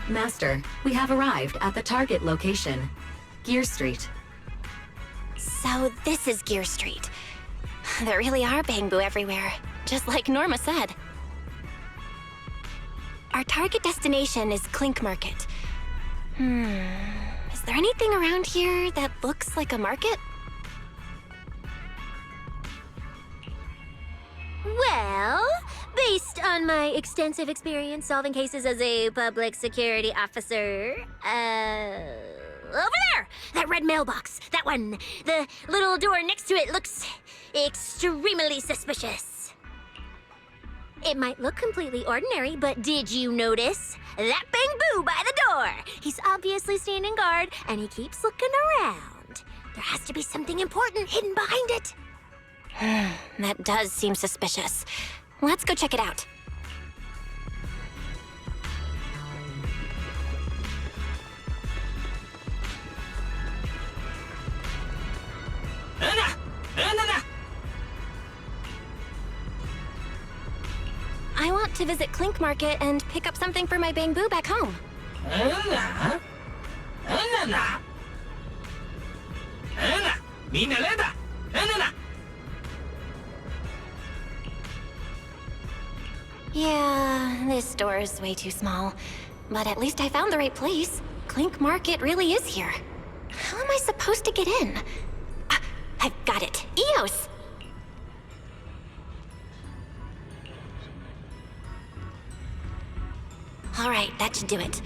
Master, we have arrived at the target location, Gear Street. So this is Gear Street. There really are bamboo everywhere, just like Norma said. Our target destination is Clink Market. Is there anything around here that looks like a market? Well, based on my extensive experience solving cases as a public security officer, over there! That red mailbox, that one. The little door next to it looks extremely suspicious. It might look completely ordinary, but did you notice? That bamboo by the door! He's obviously standing guard, and he keeps looking around. There has to be something important hidden behind it. That does seem suspicious. Let's go check it out. I want to visit Clink Market and pick up something for my bamboo back home. Yeah, this store is way too small. But at least I found the right place. Clink Market really is here. How am I supposed to get in? Ah, I've got it. EOS! All right, that should do it.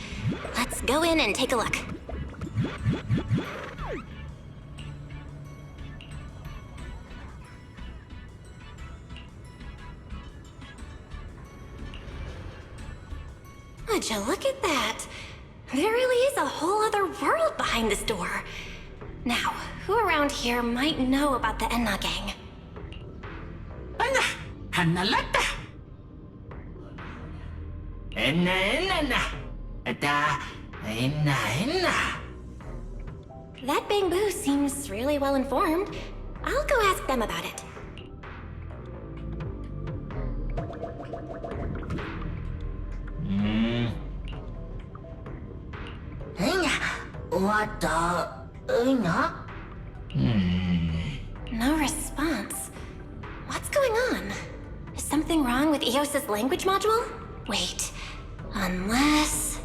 Let's go in and take a look. Would you look at that? There really is a whole other world behind this door. Now, who around here might know about the Enna gang? That bamboo seems really well informed. I'll go ask them about it. No response. What's going on? Is something wrong with EOS's language module? Wait, unless...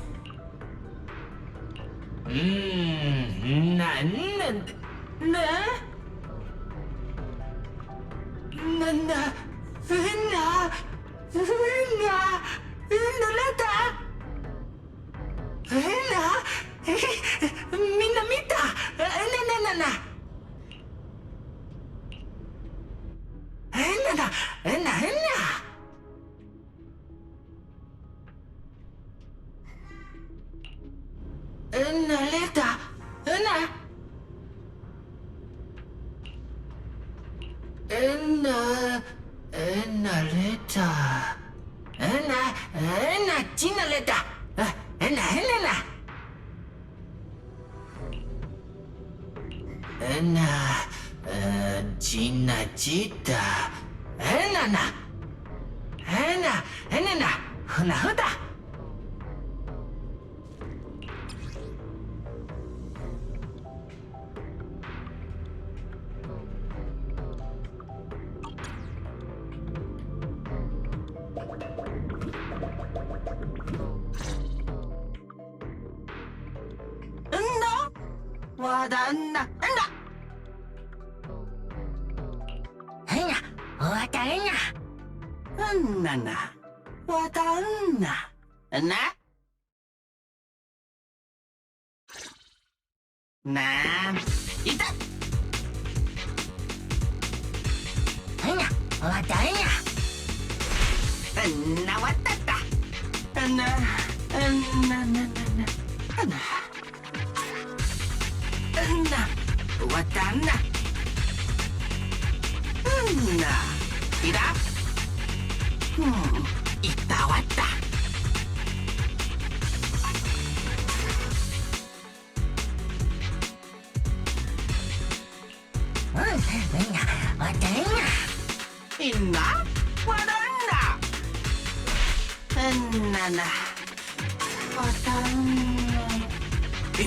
왔다.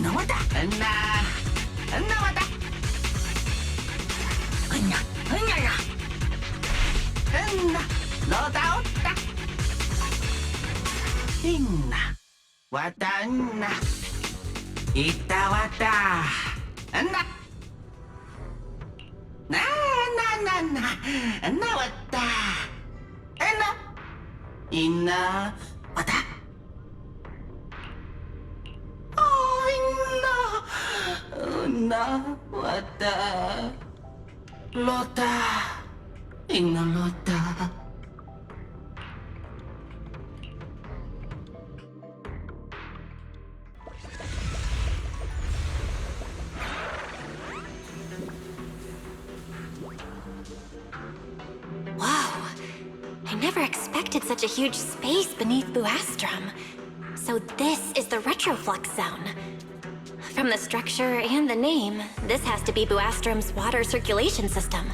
나왔다. 나왔다. 너다 왔다. 왔다. 이따 왔다. 나왔다. 있나 왔다. 나 왔다. 로타. 있나 로타. Whoa. I never expected such a huge space beneath Buastrum. So this is the retroflux zone. From the structure and the name, this has to be Buastrum's water circulation system.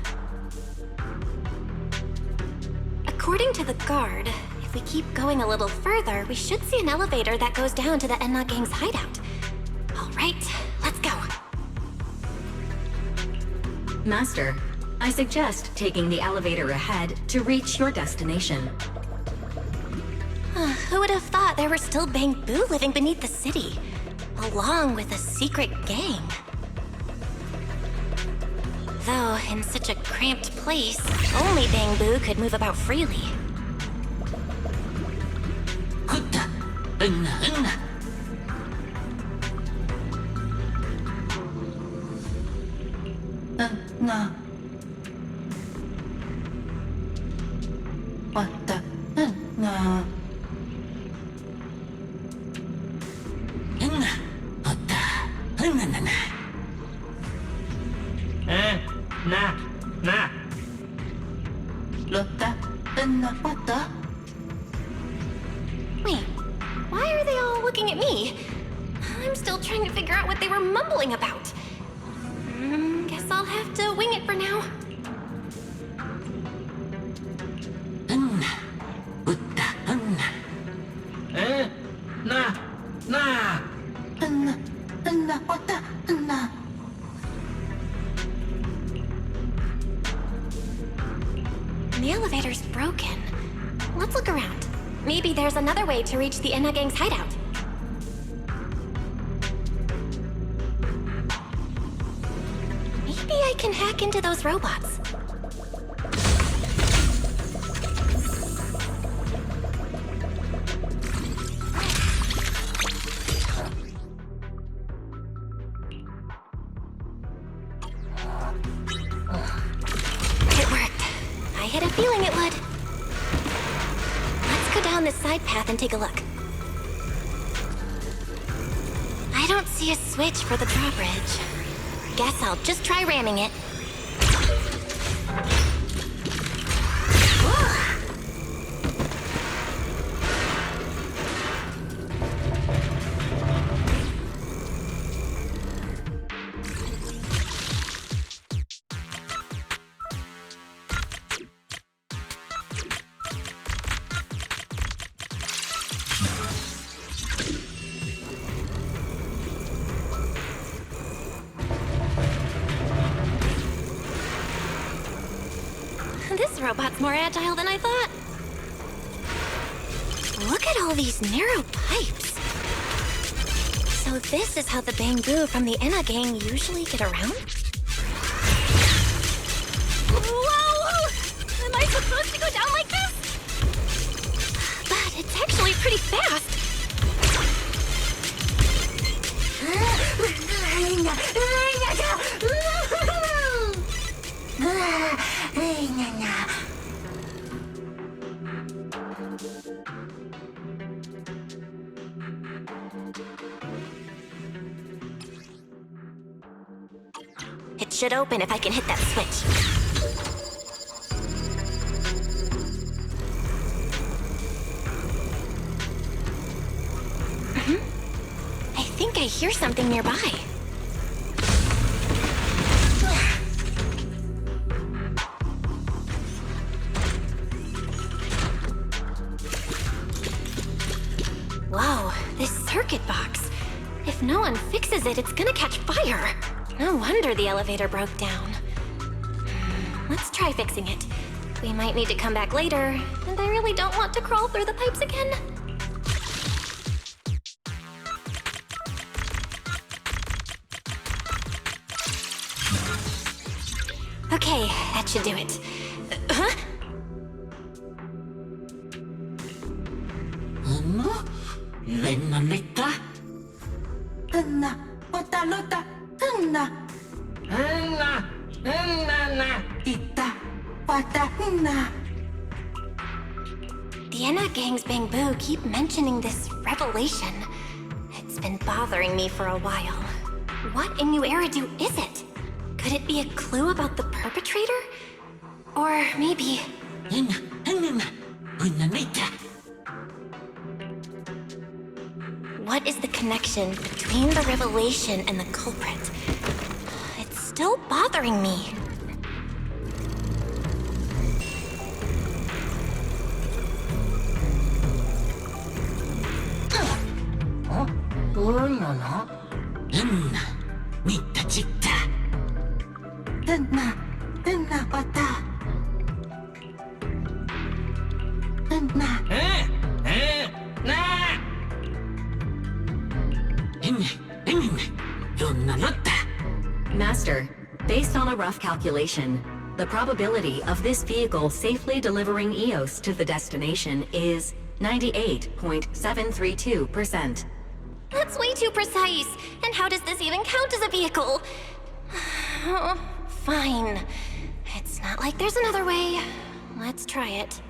According to the guard, if we keep going a little further, we should see an elevator that goes down to the Enna Gang's hideout. All right, let's go. Master, I suggest taking the elevator ahead to reach your destination. Who would have thought there were still Bangbu living beneath the city, along with a secret gang? Though, in such a cramped place, only Bangbu could move about freely. 나 왔다. 나 나. 로타. 나 왔다. Wait, why are they all looking at me? I'm still trying to figure out what they were mumbling about. Guess I'll have to wing it for now. 나. 나 왔다. 나 The elevator's broken. Let's look around. Maybe there's another way to reach the Enna Gang's hideout. Maybe I can hack into those robots. It worked. I had a feeling it would. Let's go down this side path and take a look. I don't see a switch for the drawbridge. Guess I'll just try ramming it. This robot's more agile than I thought. Look at all these narrow pipes. So this is how the Bangbu from the Enna Gang usually get around? Whoa! Am I supposed to go down like this? But it's actually pretty fast. It should open if I can hit that switch. I think I hear something nearby. Whoa, this circuit box. If no one fixes it, it's gonna catch fire. No wonder the elevator broke down. Let's try fixing it. We might need to come back later, and I really don't want to crawl through the pipes again. Okay, that should do it. Huh? Lennonetta? Anna, ota lota, Anna. Anna, Ita, wata, Anna. The Enna Gang's Bangbu keep mentioning this revelation. It's been bothering me for a while. What in New Eridu is it? Could it be a clue about the perpetrator? Or maybe... What is the connection between the revelation and the culprit? It's still bothering me. Anna, wata. Master, based on a rough calculation, the probability of this vehicle safely delivering EOS to the destination is 98.732%. That's way too precise. And how does this even count as a vehicle? Fine. It's not like there's another way. Let's try it.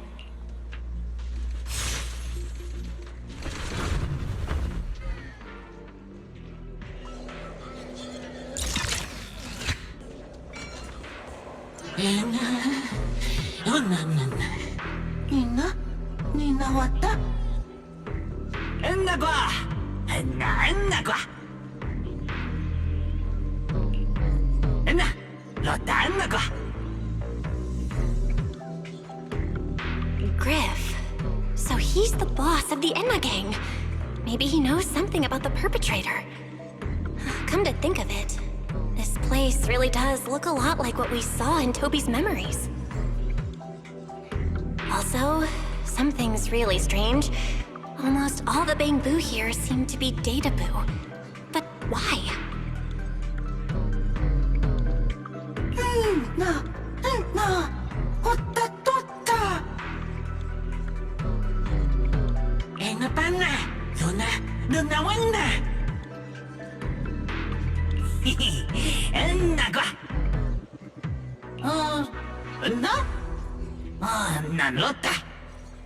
Nina, wata. Griff. So he's the boss of the Enna Gang. Maybe he knows something about the perpetrator. Come to think of it, this place really does look a lot like what we saw in Toby's memories. Also, something's really strange. Almost all the Bangbu here seem to be Databu. But why? Anna, wata tota.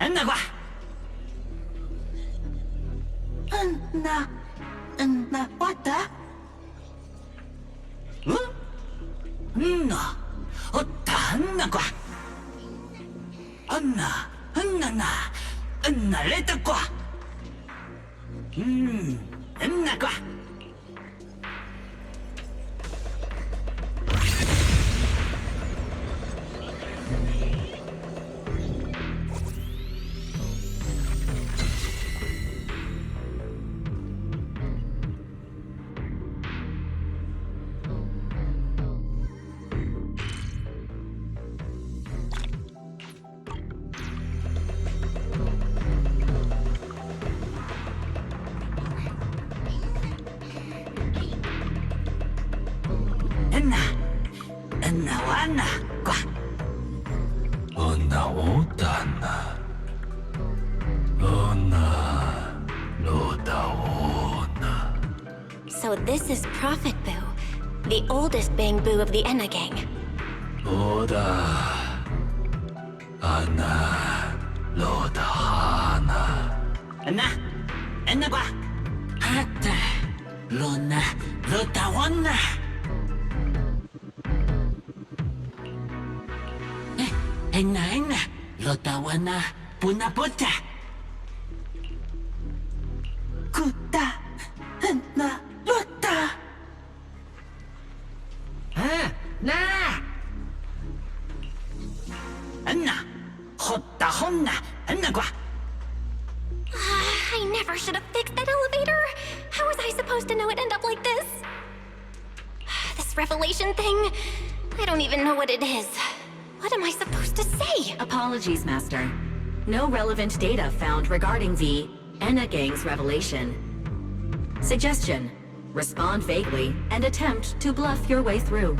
Anna, wata. So this is Prophet Boo, the oldest Bangbu of the Enna Gang. Kuta, Anna, lota. I never should have fixed that elevator. How was I supposed to know it'd end up like this? This revelation thing, I don't even know what it is. What am I supposed to say? Apologies, Master. No relevant data found regarding the Enna Gang's revelation. Suggestion: respond vaguely and attempt to bluff your way through.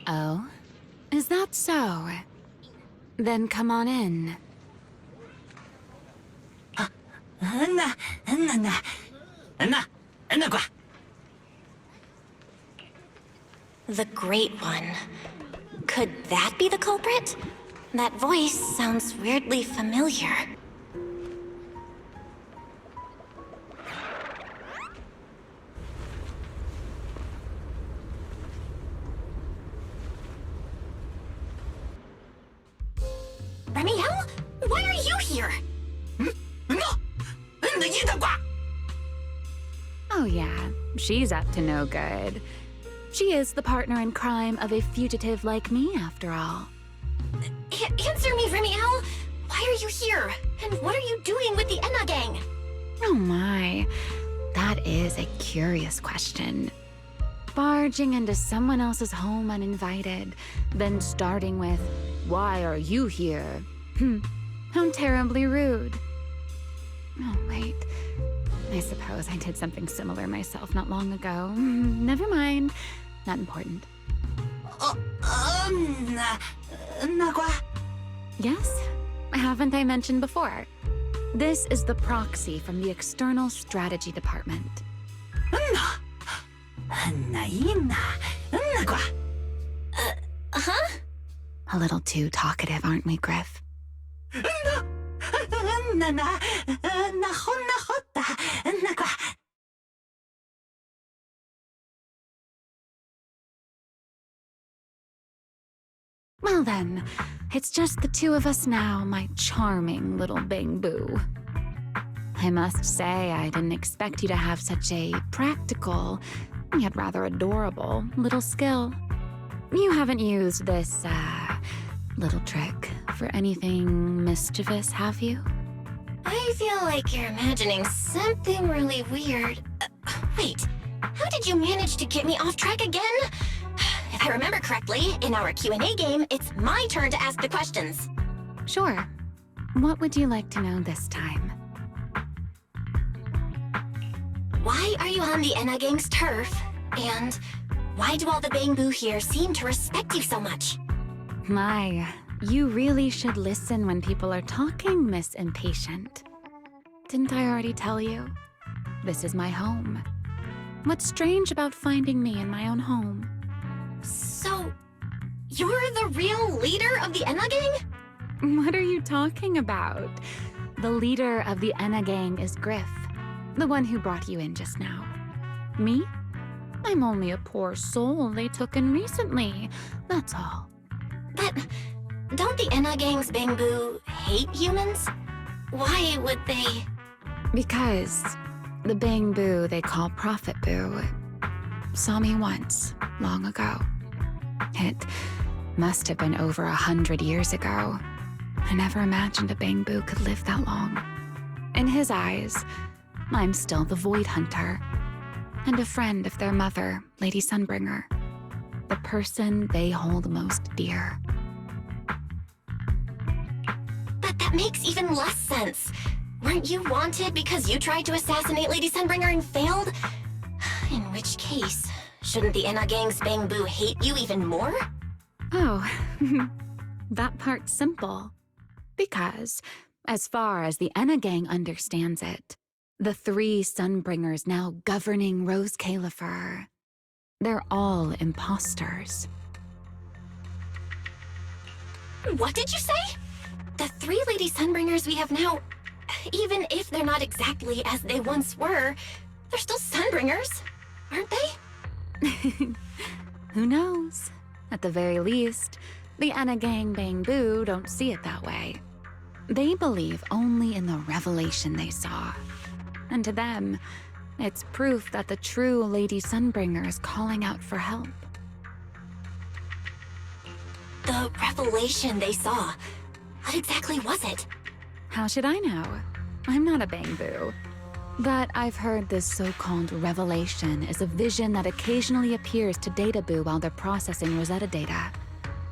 Oh? Is that so? Then come on in. The Great One. Could that be the culprit? That voice sounds weirdly familiar. Remiel? Why are you here? Oh yeah, she's up to no good. She is the partner in crime of a fugitive like me, after all. Answer me, Remiel! Why are you here? And what are you doing with the Enna Gang? Oh my, that is a curious question. Barging into someone else's home uninvited, then starting with, "Why are you here?" How terribly rude. Oh wait, I suppose I did something similar myself not long ago. Never mind, not important. Yes? Haven't I mentioned before? This is the proxy from the External Strategy Department. A little too talkative, aren't we, Griff? Well then, it's just the two of us now, my charming little Bang Boo. I must say, I didn't expect you to have such a practical, yet rather adorable, little skill. You haven't used this, little trick for anything mischievous, have you? I feel like you're imagining something really weird. Wait, how did you manage to get me off track again? If I remember correctly, in our Q&A game, it's my turn to ask the questions. Sure. What would you like to know this time? Why are you on the Enna Gang's turf? And why do all the Bang Boo here seem to respect you so much? My, you really should listen when people are talking, Miss Impatient. Didn't I already tell you? This is my home. What's strange about finding me in my own home? So, you're the real leader of the Enna Gang? What are you talking about? The leader of the Enna Gang is Griff, the one who brought you in just now. Me? I'm only a poor soul they took in recently, that's all. But don't the Enna Gang's Bang Boo hate humans? Why would they? Because the Bang Boo they call Prophet Boo saw me once, long ago. It must have been over 100 years ago. I never imagined a Bangbu could live that long. In his eyes, I'm still the Void Hunter, and a friend of their mother, Lady Sunbringer, the person they hold most dear. But that makes even less sense. Weren't you wanted because you tried to assassinate Lady Sunbringer and failed? In which case, shouldn't the Enna Gang's Bangbu hate you even more? Oh, that part's simple. Because, as far as the Enna Gang understands it, the 3 Sunbringers now governing Rose Califer, they're all imposters. What did you say? The 3 Lady Sunbringers we have now, even if they're not exactly as they once were, they're still Sunbringers, aren't they? Who knows? At the very least, the Enna Gang Bangbu don't see it that way. They believe only in the revelation they saw. And to them, it's proof that the true Lady Sunbringer is calling out for help. The revelation they saw. What exactly was it? How should I know? I'm not a Bangbu. But I've heard this so-called revelation is a vision that occasionally appears to Databoo while they're processing Rosetta data.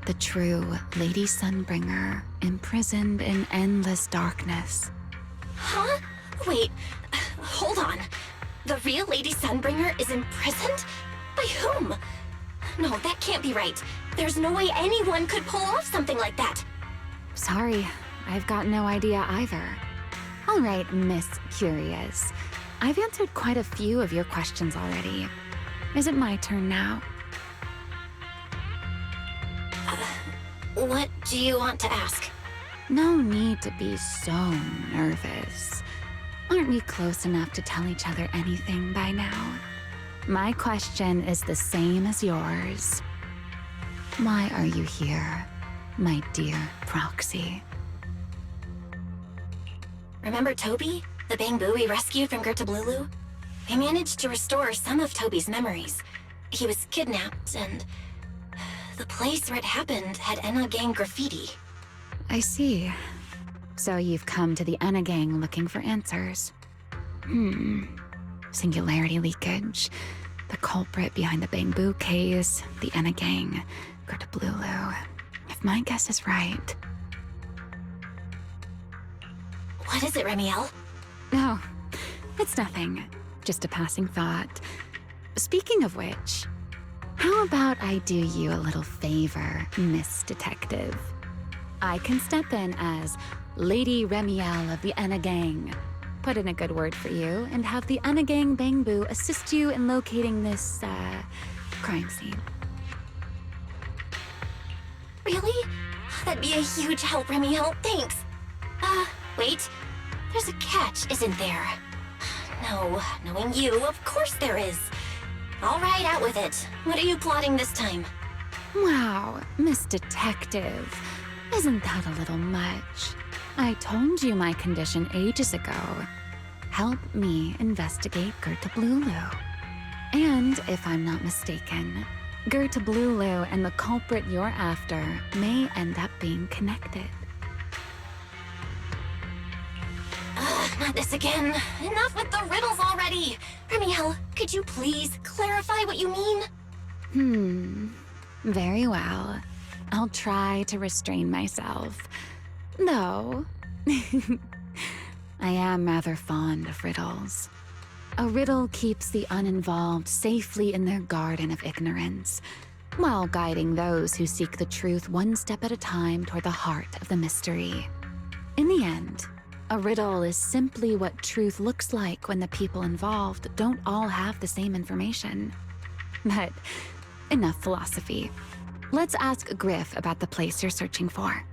The true Lady Sunbringer, imprisoned in endless darkness. Huh? Wait, hold on. The real Lady Sunbringer is imprisoned? By whom? No, that can't be right. There's no way anyone could pull off something like that. Sorry, I've got no idea either. All right, Miss Curious. I've answered quite a few of your questions already. Is it my turn now? What do you want to ask? No need to be so nervous. Aren't we close enough to tell each other anything by now? My question is the same as yours. Why are you here, my dear Proxy? Remember Toby? The Bangbu we rescued from Gertablulu? We managed to restore some of Toby's memories. He was kidnapped, and the place where it happened had Enna Gang graffiti. I see. So you've come to the Enna Gang looking for answers. Singularity leakage, the culprit behind the Bangbu case, the Enna Gang, Gertablulu. If my guess is right. What is it, Remiel? No, it's nothing. Just a passing thought. Speaking of which, how about I do you a little favor, Miss Detective? I can step in as Lady Remiel of the Enna Gang, put in a good word for you, and have the Enna Gang Bangbu assist you in locating this, crime scene. Really? That'd be a huge help, Remiel. Thanks. Wait. There's a catch, isn't there? No, knowing you, of course there is. All right, out with it. What are you plotting this time? Wow, Miss Detective. Isn't that a little much? I told you my condition ages ago. Help me investigate Gertablulu. And if I'm not mistaken, Gertablulu and the culprit you're after may end up being connected. Not this again. Enough with the riddles already. Remiel, could you please clarify what you mean? Very well. I'll try to restrain myself. Though, I am rather fond of riddles. A riddle keeps the uninvolved safely in their garden of ignorance, while guiding those who seek the truth one step at a time toward the heart of the mystery. In the end, a riddle is simply what truth looks like when the people involved don't all have the same information. But enough philosophy. Let's ask Griff about the place you're searching for.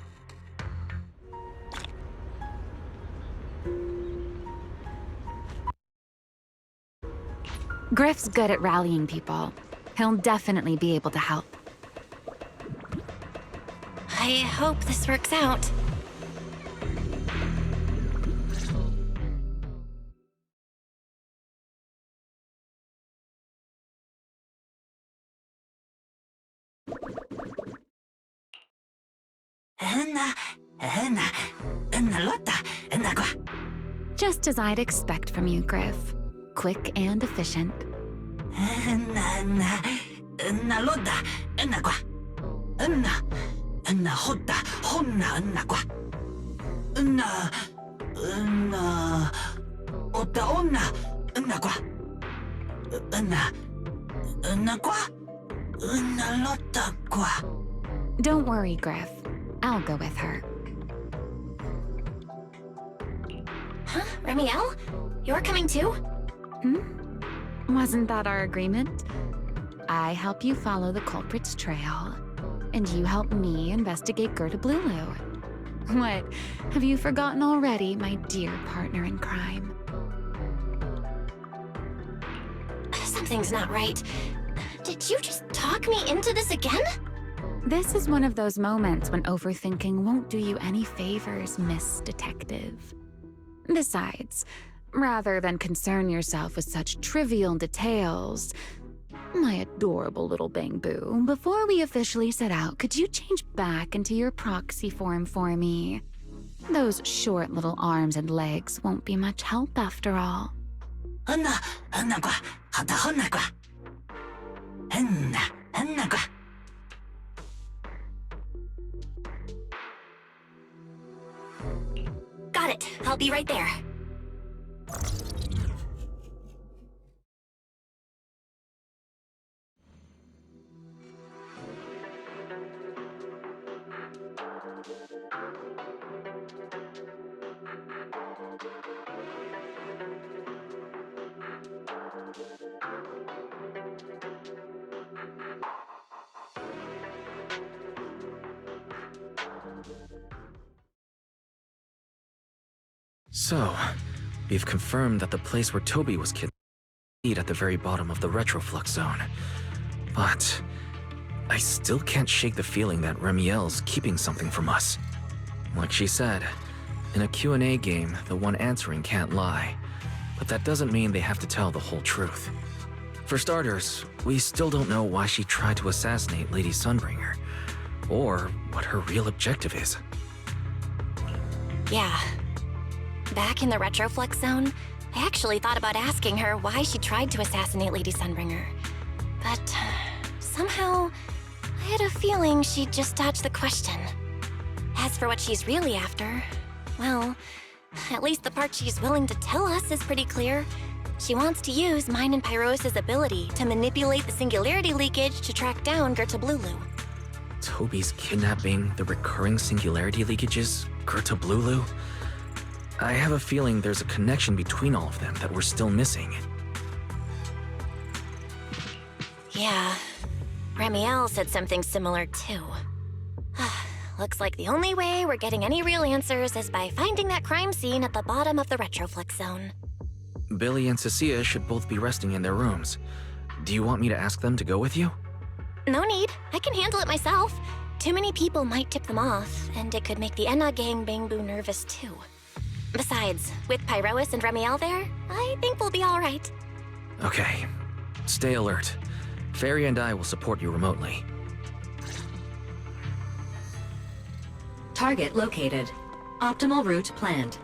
Griff's good at rallying people. He'll definitely be able to help. I hope this works out. Just as I'd expect from you, Griff. Quick and efficient. Don't worry, Griff. I'll go with her. Huh? Remiel? You're coming too? Wasn't that our agreement? I help you follow the culprit's trail, and you help me investigate Gerda Blulu. What? Have you forgotten already, my dear partner in crime? Something's not right. Did you just talk me into this again? This is one of those moments when overthinking won't do you any favors, Miss Detective. Besides, rather than concern yourself with such trivial details, my adorable little Bang-Boo, before we officially set out, could you change back into your proxy form for me? Those short little arms and legs won't be much help after all. Got it. I'll be right there. So, we've confirmed that the place where Toby was kidnapped is at the very bottom of the retroflux zone. But I still can't shake the feeling that Remiel's keeping something from us. Like she said, in a Q&A game, the one answering can't lie. But that doesn't mean they have to tell the whole truth. For starters, we still don't know why she tried to assassinate Lady Sunbringer, or what her real objective is. Yeah. Back in the retroflux zone, I actually thought about asking her why she tried to assassinate Lady Sunbringer. But somehow, I had a feeling she'd just dodge the question. As for what she's really after, well, at least the part she's willing to tell us is pretty clear. She wants to use mine and Pyros' ability to manipulate the singularity leakage to track down Gerda Blulu. Toby's kidnapping, the recurring singularity leakages, Gerda Blulu? I have a feeling there's a connection between all of them that we're still missing. Yeah, Remiel said something similar too. Looks like the only way we're getting any real answers is by finding that crime scene at the bottom of the retroflux zone. Billy and Cecilia should both be resting in their rooms. Do you want me to ask them to go with you? No need, I can handle it myself. Too many people might tip them off, and it could make the Enna gang Bang-Boo nervous too. Besides, with Pyrois and Remiel there, I think we'll be all right. Okay. Stay alert. Fairy and I will support you remotely. Target located. Optimal route planned.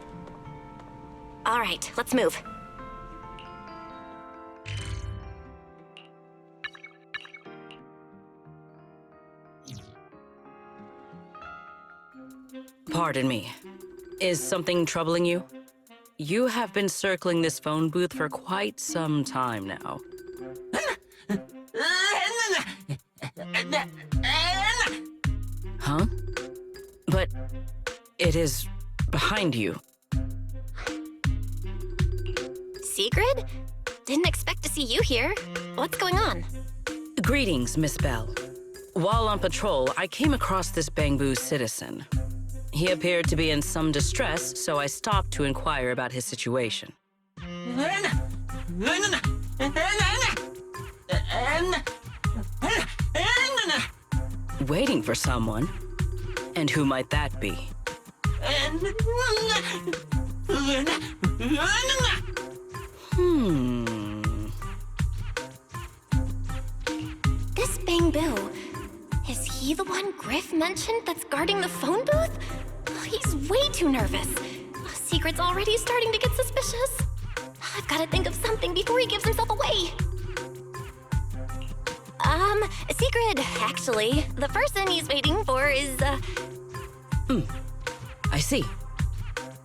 All right, let's move. Pardon me. Is something troubling you? You have been circling this phone booth for quite some time now. Huh? But it is behind you. Sigrid? Didn't expect to see you here. What's going on? Greetings, Miss Bell. While on patrol, I came across this Bang-Boo citizen. He appeared to be in some distress, so I stopped to inquire about his situation. Waiting for someone? And who might that be? This Bang-Boo, is he the one Griff mentioned that's guarding the phone booth? He's way too nervous. Secret's already starting to get suspicious. I've got to think of something before he gives himself away. Secret, actually. The person he's waiting for is, I see.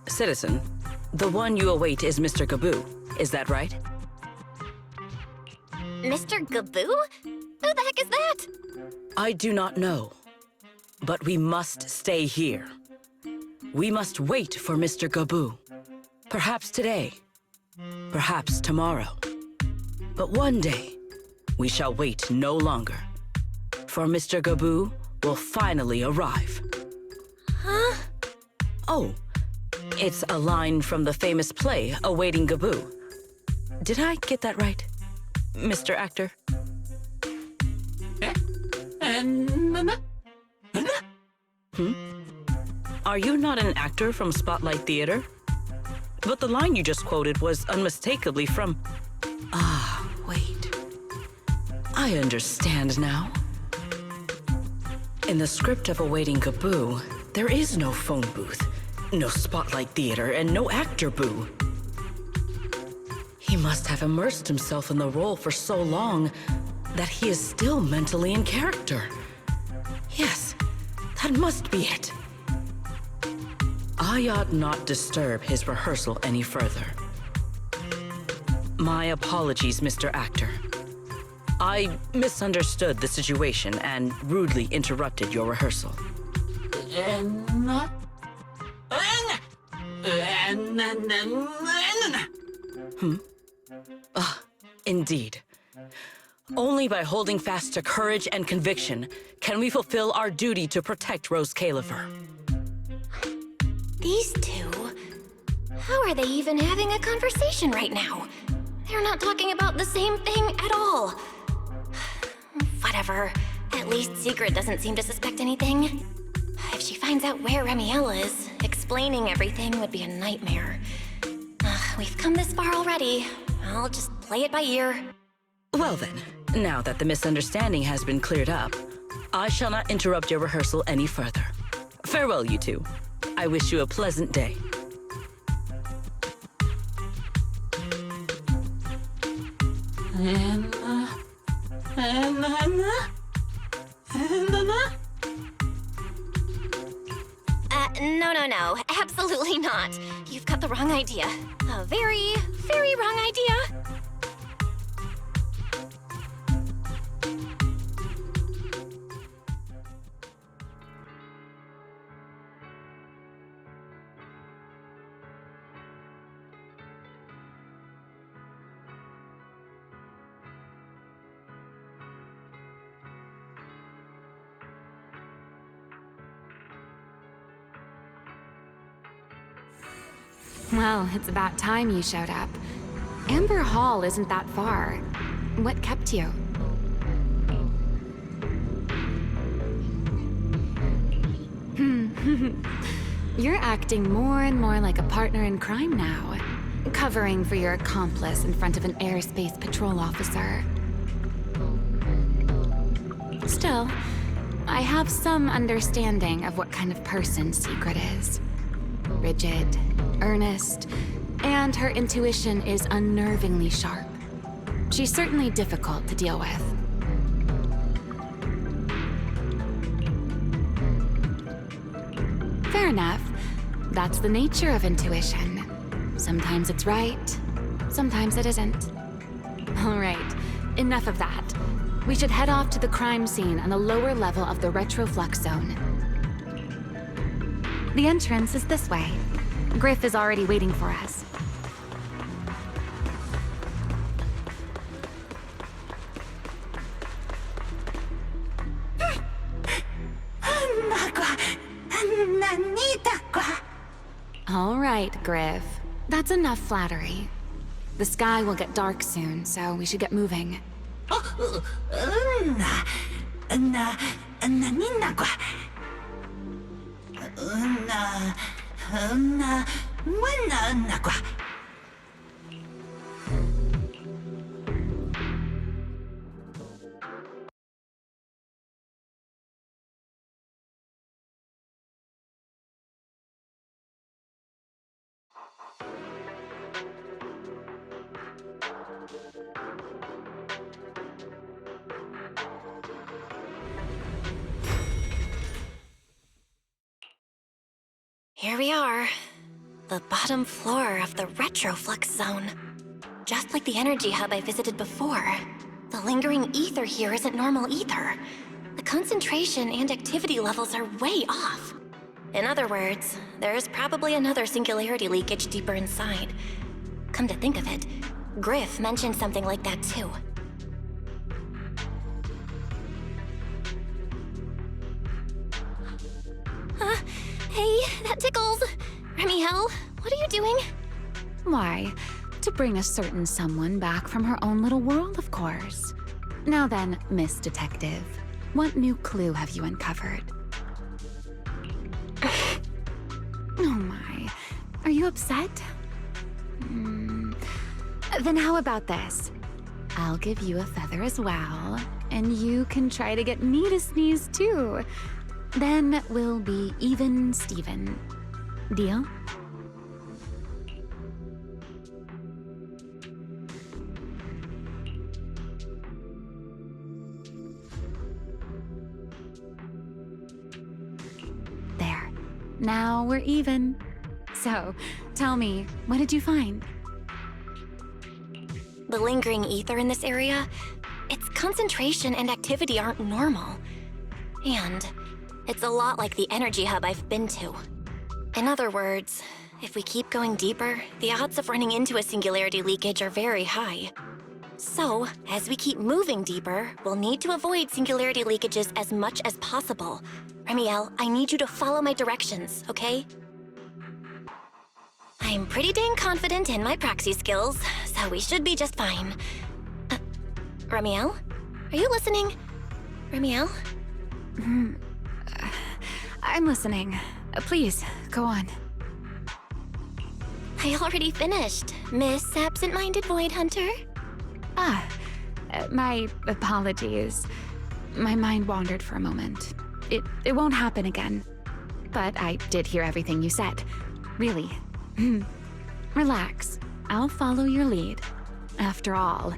Citizen, the one you await is Mr. Gaboo. Is that right? Mr. Gaboo? Who the heck is that? I do not know. But we must stay here. We must wait for Mr. Gaboo. Perhaps today. Perhaps tomorrow. But one day, we shall wait no longer. For Mr. Gaboo will finally arrive. Huh? Oh, it's a line from the famous play, Awaiting Gaboo. Did I get that right, Mr. Actor? Are you not an actor from Spotlight Theater? But the line you just quoted was unmistakably from... Ah, wait. I understand now. In the script of Awaiting Gaboo, there is no phone booth, no Spotlight Theater, and no actor boo. He must have immersed himself in the role for so long that he is still mentally in character. Yes, that must be it. I ought not disturb his rehearsal any further. My apologies, Mr. Actor. I misunderstood the situation and rudely interrupted your rehearsal. Indeed. Only by holding fast to courage and conviction can we fulfill our duty to protect Rose Caliver. These two? How are they even having a conversation right now? They're not talking about the same thing at all. Whatever. At least Secret doesn't seem to suspect anything. If she finds out where Remiel is, explaining everything would be a nightmare. We've come this far already. I'll just play it by ear. Well then, now that the misunderstanding has been cleared up, I shall not interrupt your rehearsal any further. Farewell, you two. I wish you a pleasant day. No. Absolutely not. You've got the wrong idea. A very, very wrong idea. Well, it's about time you showed up. Amber Hall isn't that far. What kept you? You're acting more and more like a partner in crime now. Covering for your accomplice in front of an airspace patrol officer. Still, I have some understanding of what kind of person Secret is. Rigid, earnest, and her intuition is unnervingly sharp. She's certainly difficult to deal with. Fair enough. That's the nature of intuition. Sometimes it's right, sometimes it isn't. All right, enough of that. We should head off to the crime scene on the lower level of the retroflux zone. The entrance is this way. Griff is already waiting for us. All right, Griff. That's enough flattery. The sky will get dark soon, so we should get moving. Here we are. The bottom floor of the retroflux zone. Just like the energy hub I visited before. The lingering ether here isn't normal either. The concentration and activity levels are way off. In other words, there's probably another singularity leakage deeper inside. Come to think of it, Griff mentioned something like that too. Hey, that tickles. Remie, what are you doing? Why, to bring a certain someone back from her own little world, of course. Now then, Miss Detective, what new clue have you uncovered? Oh my, are you upset? Then how about this? I'll give you a feather as well, and you can try to get me to sneeze too. Then we'll be even Steven. Deal? There. Now we're even. So, tell me, what did you find? The lingering ether in this area, its concentration and activity aren't normal. And it's a lot like the energy hub I've been to. In other words, if we keep going deeper, the odds of running into a singularity leakage are very high. So, as we keep moving deeper, we'll need to avoid singularity leakages as much as possible. Remiel, I need you to follow my directions, okay? I'm pretty dang confident in my proxy skills, so we should be just fine. Remiel? Are you listening? Remiel? I'm listening. Please, go on. I already finished, Miss Absent-Minded Void Hunter. My apologies. My mind wandered for a moment. It won't happen again. But I did hear everything you said. Really. Relax. I'll follow your lead. After all,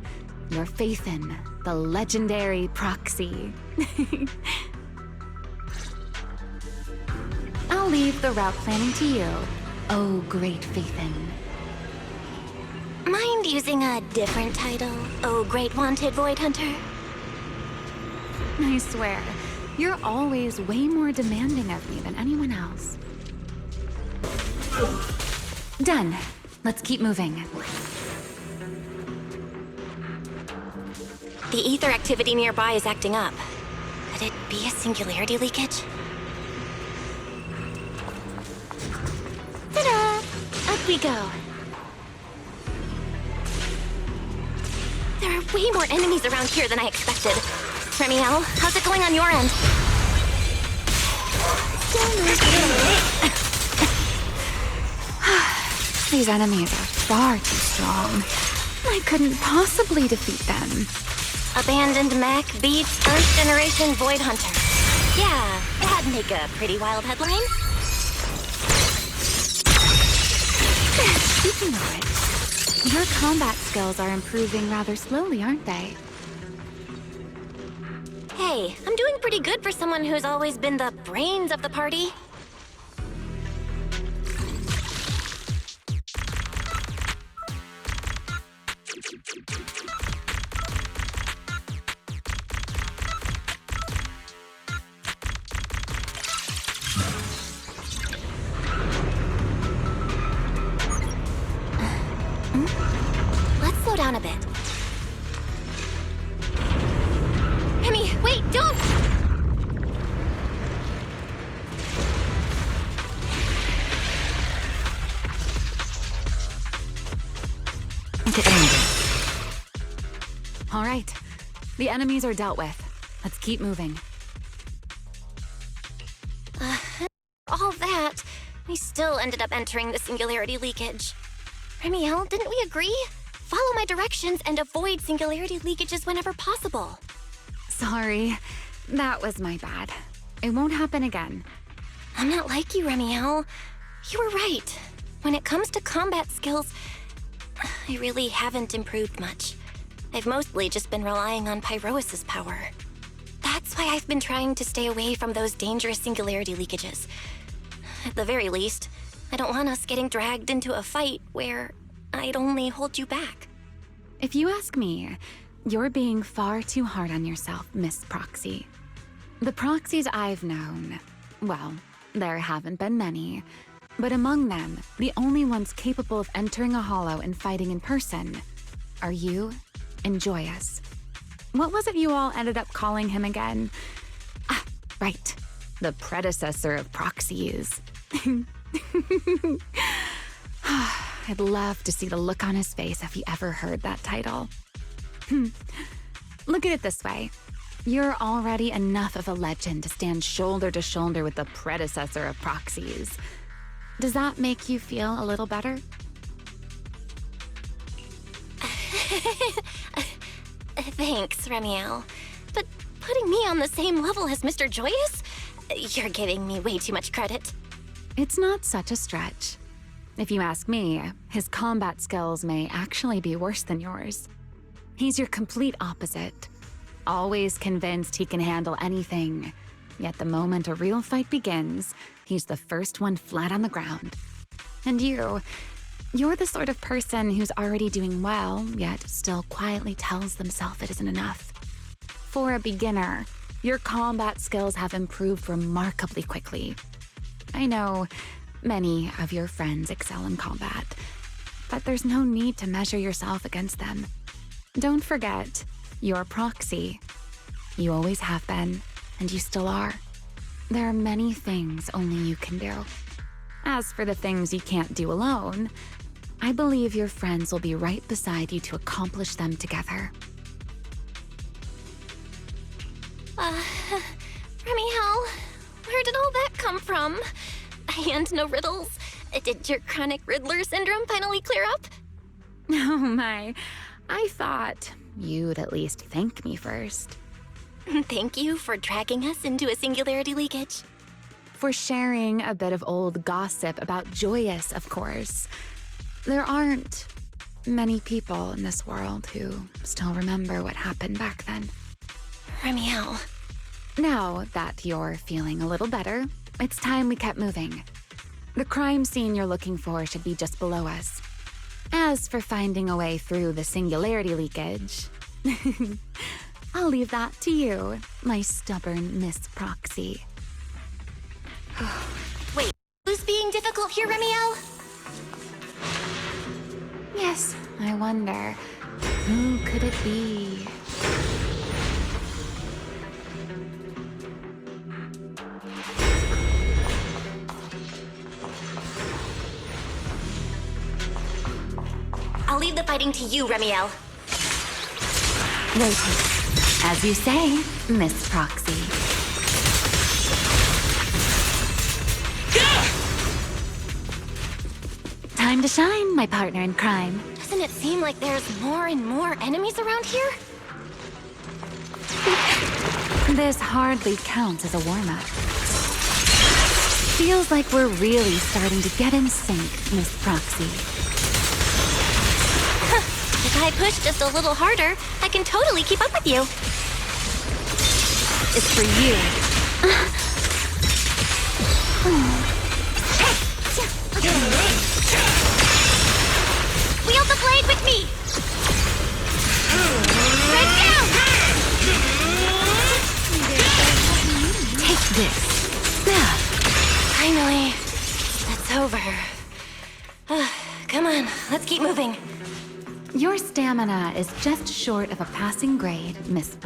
your faith in the legendary proxy. I'll leave the route planning to you, oh great Faithin. Mind using a different title, oh great wanted Void Hunter? I swear, you're always way more demanding of me than anyone else. Done. Let's keep moving. The ether activity nearby is acting up. Could it be a singularity leakage? Ta-da! Up we go. There are way more enemies around here than I expected. Remiel, how's it going on your end? These enemies are far too strong. I couldn't possibly defeat them. Abandoned mech beats first generation Void Hunter. Yeah, that'd make a pretty wild headline. Speaking of it, your combat skills are improving rather slowly, aren't they? Hey, I'm doing pretty good for someone who's always been the brains of the party. Let's slow down a bit. Remie, wait, don't! All right, the enemies are dealt with. Let's keep moving. All that, we still ended up entering the singularity leakage. Remiel, didn't we agree? Follow my directions and avoid singularity leakages whenever possible. Sorry, that was my bad. It won't happen again. I'm not like you, Remiel. You were right. when it comes to combat skills, I really haven't improved much. I've mostly just been relying on Pyrois's power. That's why I've been trying to stay away from those dangerous singularity leakages. At the very least, I don't want us getting dragged into a fight where I'd only hold you back. If you ask me, you're being far too hard on yourself, Miss Proxy. The Proxies I've known, well, there haven't been many, but among them, the only ones capable of entering a hollow and fighting in person are you and Joyous. What was it you all ended up calling him again? Ah, right. The predecessor of Proxies. I'd love to see the look on his face if he ever heard that title. Look at it this way. You're already enough of a legend to stand shoulder to shoulder with the predecessor of Proxies. Does that make you feel a little better? Thanks, Remiel. But putting me on the same level as Mr. Joyous? You're giving me way too much credit. It's not such a stretch. If you ask me, his combat skills may actually be worse than yours. He's your complete opposite. Always convinced he can handle anything. Yet the moment a real fight begins, he's the first one flat on the ground. And you're the sort of person who's already doing well, yet still quietly tells themselves it isn't enough. For a beginner, your combat skills have improved remarkably quickly. I know many of your friends excel in combat, but there's no need to measure yourself against them. Don't forget, you're Proxy. You always have been, and you still are. There are many things only you can do. As for the things you can't do alone, I believe your friends will be right beside you to accomplish them together. Remiel, where did all that come from? And no riddles? Did your chronic Riddler syndrome finally clear up? Oh my, I thought you'd at least thank me first. Thank you for dragging us into a singularity leakage. For sharing a bit of old gossip about Joyous, of course. There aren't many people in this world who still remember what happened back then. Remiel. Now that you're feeling a little better, it's time we kept moving. The crime scene you're looking for should be just below us. As for finding a way through the singularity leakage, I'll leave that to you, my stubborn Miss Proxy. Wait, who's being difficult here, Remiel? Yes, I wonder, who could it be? I'll leave the fighting to you, Remiel. Rotate. As you say, Miss Proxy. Time to shine, my partner in crime. Doesn't it seem like there's more and more enemies around here? This hardly counts as a warm-up. Feels like we're really starting to get in sync, Miss Proxy. If I push just a little harder, I can totally keep up with you. It's for you. Wield the blade with me! Right down! Take this. Finally, that's over. Come on, let's keep moving. Your stamina is just short of a passing grade, Miss.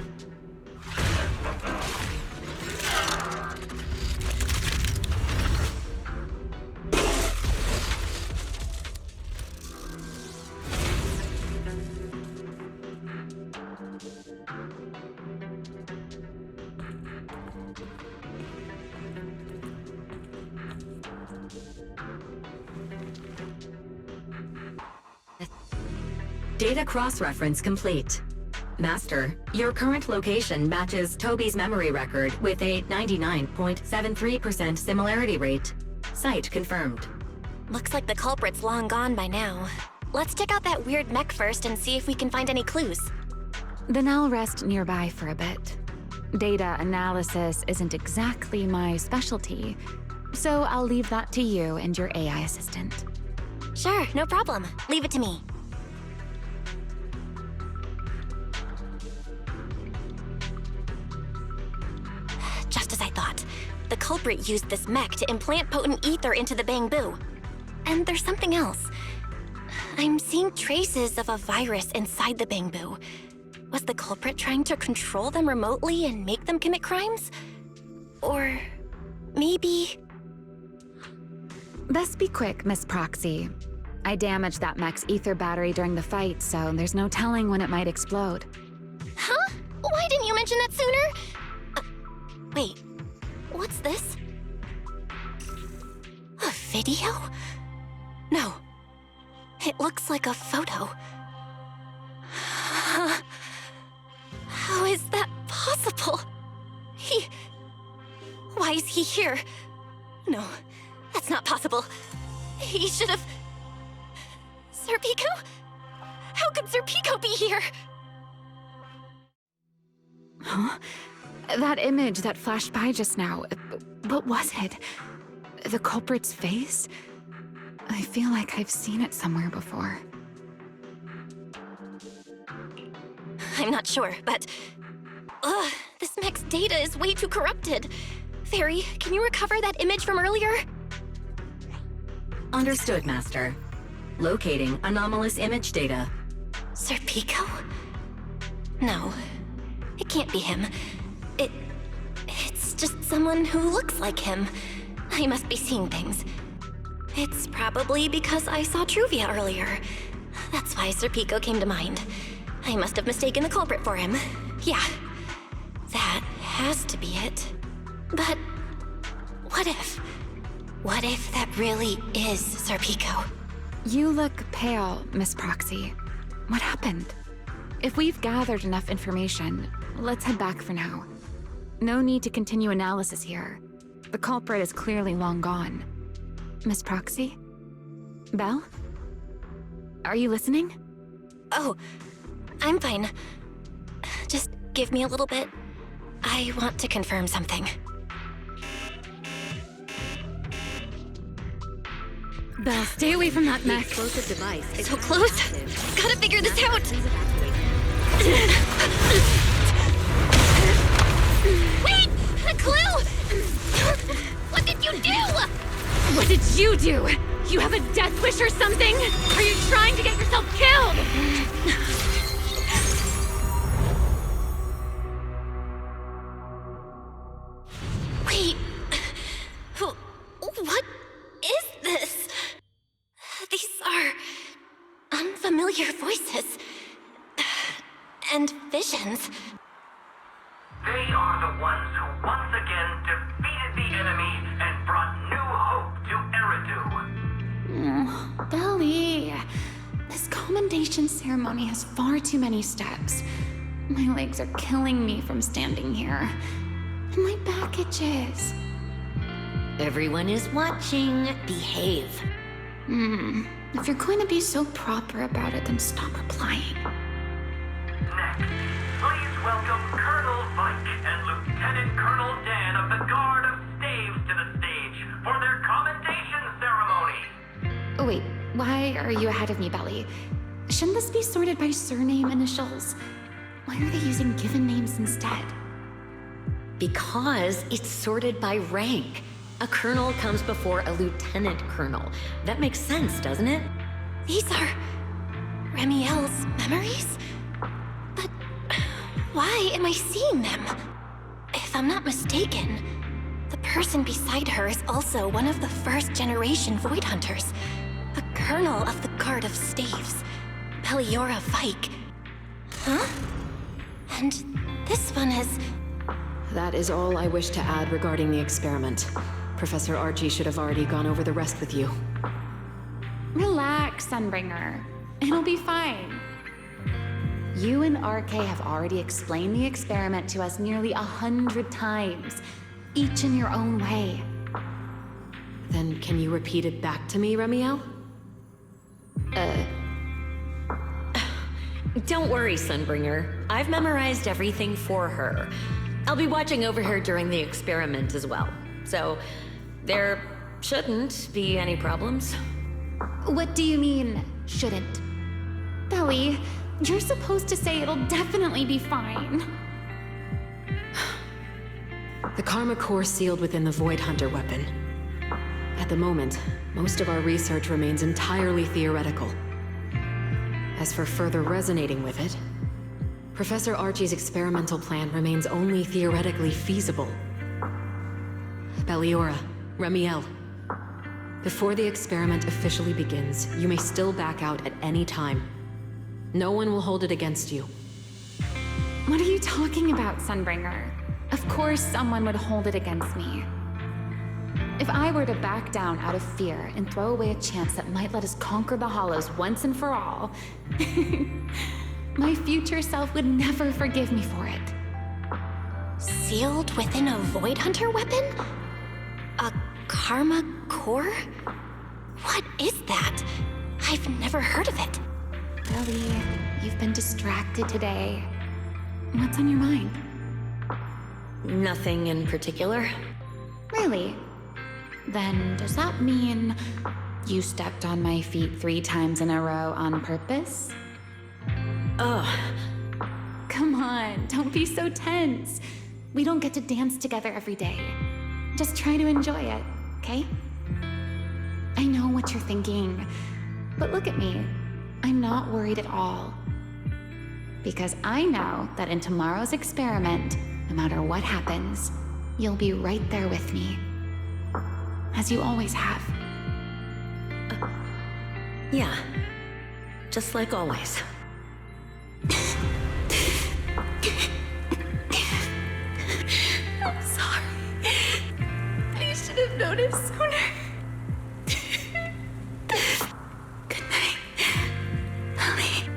Data cross-reference complete. Master, your current location matches Toby's memory record with a 99.73% similarity rate. Site confirmed. Looks like the culprit's long gone by now. Let's check out that weird mech first and see if we can find any clues. Then I'll rest nearby for a bit. Data analysis isn't exactly my specialty, so I'll leave that to you and your AI assistant. Sure, no problem. Leave it to me. Just as I thought. The culprit used this mech to implant potent ether into the Bangbu. And there's something else. I'm seeing traces of a virus inside the Bangbu. Was the culprit trying to control them remotely and make them commit crimes? Or maybe... Best be quick, Miss Proxy. I damaged that mech's ether battery during the fight, so there's no telling when it might explode. Huh? Why didn't you mention that sooner? Wait, what's this? A video? No. It looks like a photo. How is that possible? Why is he here? No, that's not possible. He should have... Serpico? How could Serpico be here? Huh? That image that flashed by just now, what was it? The culprit's face? I feel like I've seen it somewhere before. I'm not sure, but... this mech's data is way too corrupted. Fairy, can you recover that image from earlier? Understood, Master. Locating anomalous image data. Serpico? No, it can't be him. It's just someone who looks like him. I must be seeing things. It's probably because I saw Truvia earlier. That's why Serpico came to mind. I must have mistaken the culprit for him. Yeah, that has to be it. But what if? What if that really is Serpico? You look pale, Miss Proxy. What happened? If we've gathered enough information, let's head back for now. No need to continue analysis here. The culprit is clearly long gone. Miss Proxy? Belle? Are you listening? Oh, I'm fine. Just give me a little bit. I want to confirm something. Belle, stay away from that mech. Explosive device is So close. Gotta figure this out. Wait! A clue! What did you do? What did you do? You have a death wish or something? Are you trying to get yourself killed? Wait. What is this? These are unfamiliar voices. And visions. They are the ones who once again defeated the enemy and brought new hope to Eridu. Belly, this commendation ceremony has far too many steps. My legs are killing me from standing here. And my back itches. Everyone is watching. Behave. If you're going to be so proper about it, then stop replying. Next, please welcome Colonel Vike and Lieutenant Colonel Dan of the Guard of Staves to the stage for their commendation ceremony. Oh wait, why are you ahead of me, Belly? Shouldn't this be sorted by surname initials? Why are they using given names instead? Because it's sorted by rank. A colonel comes before a lieutenant colonel. That makes sense, doesn't it? These are Remiel's memories? But why am I seeing them? If I'm not mistaken, the person beside her is also one of the first-generation Void Hunters. A colonel of the Guard of Staves, Peliora Vike. Huh? And this one is... That is all I wish to add regarding the experiment. Professor Archie should have already gone over the rest with you. Relax, Sunbringer. It'll be fine. You and RK have already explained the experiment to us nearly 100 times, each in your own way. Then can you repeat it back to me, Remiel? Don't worry, Sunbringer. I've memorized everything for her. I'll be watching over her during the experiment as well. So, there shouldn't be any problems. What do you mean, shouldn't? Belly, you're supposed to say it'll definitely be fine. The Karma Core sealed within the Void Hunter weapon. At the moment, most of our research remains entirely theoretical. As for further resonating with it, Professor Archie's experimental plan remains only theoretically feasible. Belliora, Remiel, before the experiment officially begins, you may still back out at any time. No one will hold it against you. What are you talking about, Sunbringer? Of course someone would hold it against me. If I were to back down out of fear and throw away a chance that might let us conquer the Hollows once and for all, my future self would never forgive me for it. Sealed within a Void Hunter weapon? A Karma Core? What is that? I've never heard of it. Lily, you've been distracted today. What's on your mind? Nothing in particular. Really? Then does that mean you stepped on my feet 3 times in a row on purpose? Ugh. Come on, don't be so tense. We don't get to dance together every day. Just try to enjoy it, okay? I know what you're thinking, but look at me. I'm not worried at all. Because I know that in tomorrow's experiment, no matter what happens, you'll be right there with me. As you always have. Yeah. Just like always. I'm sorry. I should have noticed sooner. Good night, Lily.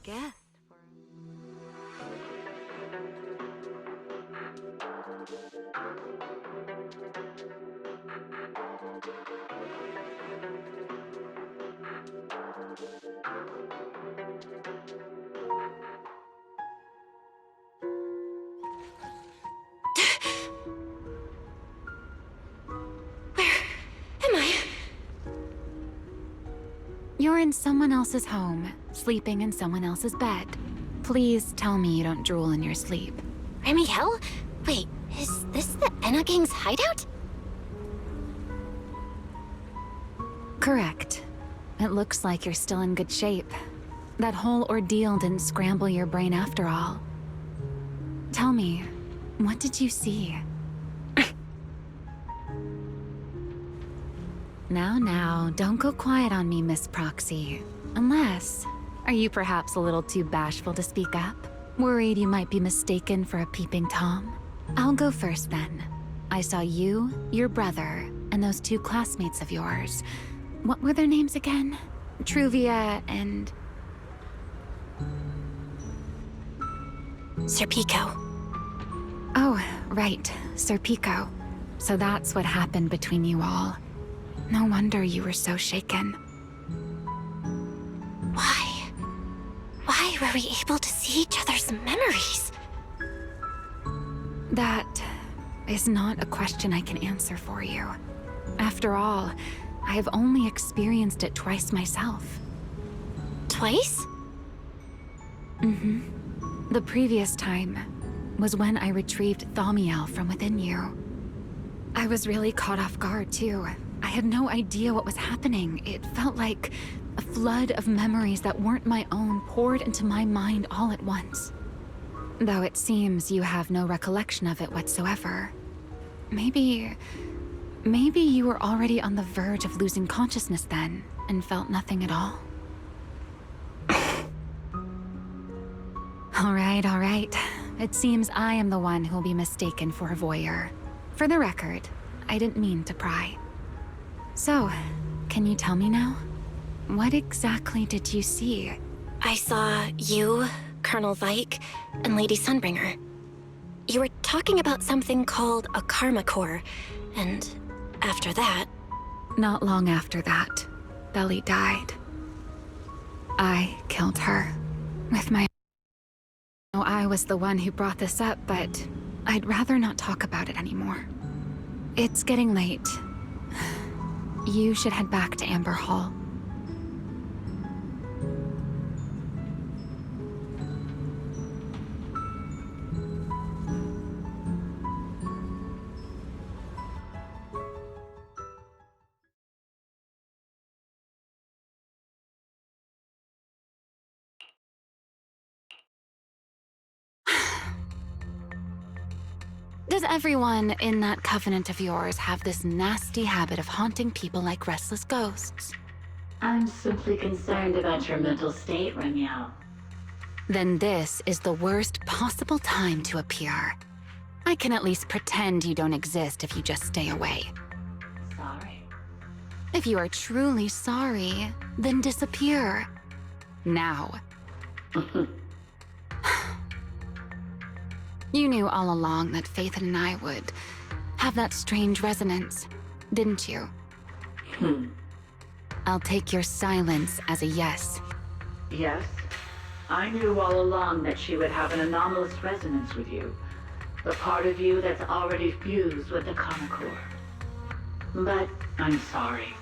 Guess. You're in someone else's home, sleeping in someone else's bed. Please tell me you don't drool in your sleep. Remiel? Wait, is this the Enna Gang's hideout? Correct. It looks like you're still in good shape. That whole ordeal didn't scramble your brain after all. Tell me, what did you see? Now, don't go quiet on me, Miss Proxy. Unless, are you perhaps a little too bashful to speak up? Worried you might be mistaken for a peeping Tom? I'll go first then. I saw you, your brother, and those 2 classmates of yours. What were their names again? Truvia and... Serpico. Oh, right, Serpico. So that's what happened between you all. No wonder you were so shaken. Why? Why were we able to see each other's memories? That is not a question I can answer for you. After all, I have only experienced it twice myself. Twice? The previous time was when I retrieved Thaumiel from within you. I was really caught off guard, too. I had no idea what was happening. It felt like a flood of memories that weren't my own poured into my mind all at once. Though it seems you have no recollection of it whatsoever. Maybe you were already on the verge of losing consciousness then, and felt nothing at all. All right. It seems I am the one who'll be mistaken for a voyeur. For the record, I didn't mean to pry. So, can you tell me now? What exactly did you see? I saw you, Colonel Vike, and Lady Sunbringer. You were talking about something called a karma core, and after that... Not long after that, Belly died. I killed her with my... I was the one who brought this up, but I'd rather not talk about it anymore. It's getting late. You should head back to Amber Hall. Does everyone in that covenant of yours have this nasty habit of haunting people like restless ghosts? I'm simply concerned about your mental state, Remie. Then this is the worst possible time to appear. I can at least pretend you don't exist if you just stay away. Sorry. If you are truly sorry, then disappear. Now. You knew all along that Faith and I would have that strange resonance, didn't you? I'll take your silence as a yes. Yes. I knew all along that she would have an anomalous resonance with you. The part of you that's already fused with the karma core. But I'm sorry.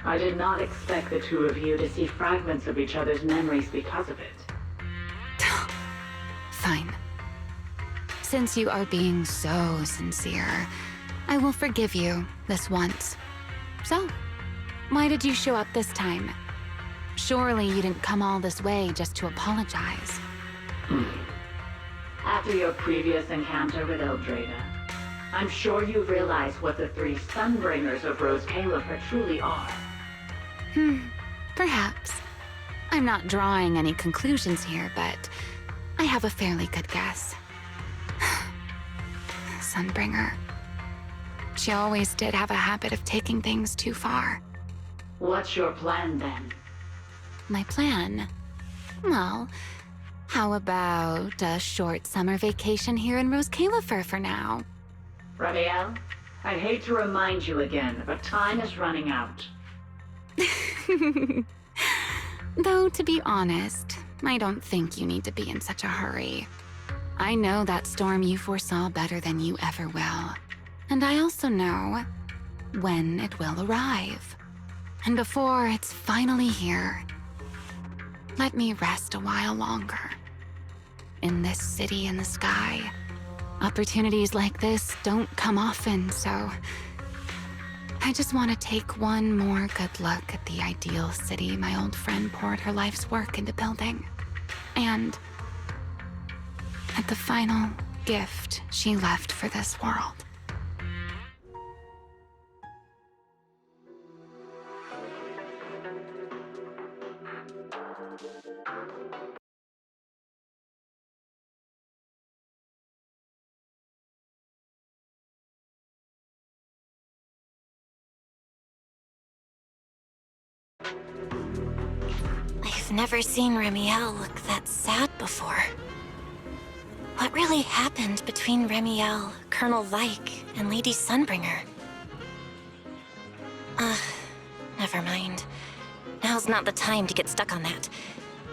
I did not expect the two of you to see fragments of each other's memories because of it. Fine. Since you are being so sincere, I will forgive you this once. So, why did you show up this time? Surely you didn't come all this way just to apologize. After your previous encounter with Eldrada, I'm sure you've realized what the three Sunbringers of Rose Califer truly are. Perhaps. I'm not drawing any conclusions here, but I have a fairly good guess. Sunbringer. She always did have a habit of taking things too far. What's your plan then? My plan? Well, how about a short summer vacation here in Rose Califer for now? Ramiel, I'd hate to remind you again, but time is running out. Though, to be honest, I don't think you need to be in such a hurry. I know that storm you foresaw better than you ever will. And I also know when it will arrive. And before it's finally here, let me rest a while longer. In this city in the sky, opportunities like this don't come often, so I just want to take one more good look at the ideal city my old friend poured her life's work into building. And at the final gift she left for this world. I've never seen Remiel look that sad before. What really happened between Remiel, Colonel Vike, and Lady Sunbringer? Never mind. Now's not the time to get stuck on that.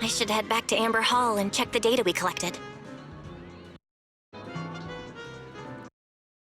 I should head back to Amber Hall and check the data we collected.